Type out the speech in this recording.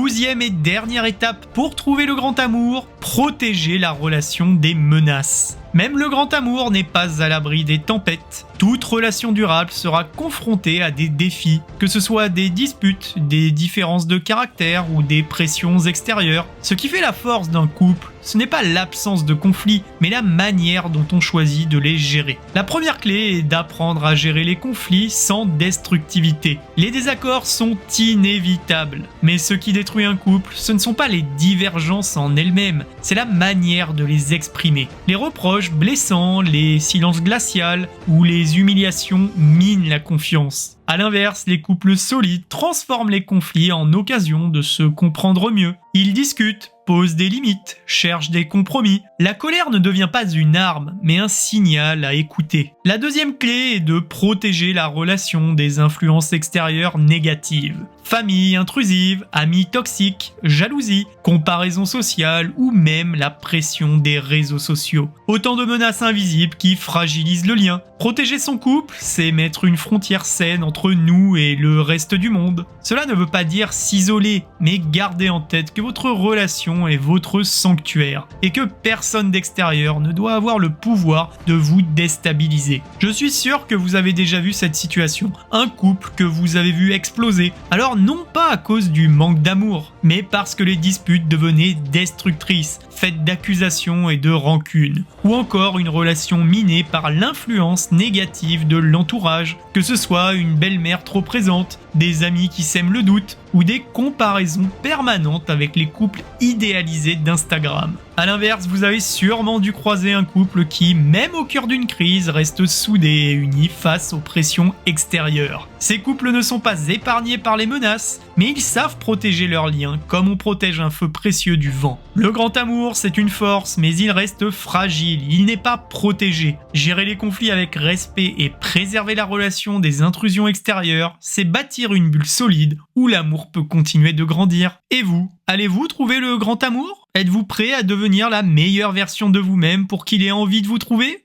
12e et dernière étape pour trouver le grand amour, protéger la relation des menaces. Même le grand amour n'est pas à l'abri des tempêtes. Toute relation durable sera confrontée à des défis, que ce soit des disputes, des différences de caractère ou des pressions extérieures. Ce qui fait la force d'un couple, ce n'est pas l'absence de conflits, mais la manière dont on choisit de les gérer. La première clé est d'apprendre à gérer les conflits sans destructivité. Les désaccords sont inévitables, mais ce qui détruit un couple, ce ne sont pas les divergences en elles-mêmes, c'est la manière de les exprimer. Les reproches blessants, les silences glacials ou les humiliations minent la confiance. A l'inverse, les couples solides transforment les conflits en occasion de se comprendre mieux. Ils discutent, posent des limites, cherchent des compromis. La colère ne devient pas une arme, mais un signal à écouter. La deuxième clé est de protéger la relation des influences extérieures négatives. Famille intrusive, amis toxiques, jalousie, comparaison sociale ou même la pression des réseaux sociaux. Autant de menaces invisibles qui fragilisent le lien. Protéger son couple, c'est mettre une frontière saine entre nous et le reste du monde. Cela ne veut pas dire s'isoler, mais garder en tête que votre relation est votre sanctuaire et que personne d'extérieur ne doit avoir le pouvoir de vous déstabiliser. Je suis sûr que vous avez déjà vu cette situation, un couple que vous avez vu exploser. Alors non pas à cause du manque d'amour, mais parce que les disputes devenaient destructrices, faites d'accusations et de rancunes, ou encore une relation minée par l'influence négative de l'entourage, que ce soit une belle-mère trop présente, des amis qui sèment le doute, ou des comparaisons permanentes avec les couples idéalisés d'Instagram. A l'inverse, vous avez sûrement dû croiser un couple qui, même au cœur d'une crise, reste soudé et uni face aux pressions extérieures. Ces couples ne sont pas épargnés par les menaces, mais ils savent protéger leurs liens comme on protège un feu précieux du vent. Le grand amour, c'est une force, mais il reste fragile, il n'est pas protégé. Gérer les conflits avec respect et préserver la relation des intrusions extérieures, c'est bâtir une bulle solide où l'amour peut continuer de grandir. Et vous, allez-vous trouver le grand amour ? Êtes-vous prêt à devenir la meilleure version de vous-même pour qu'il ait envie de vous trouver ?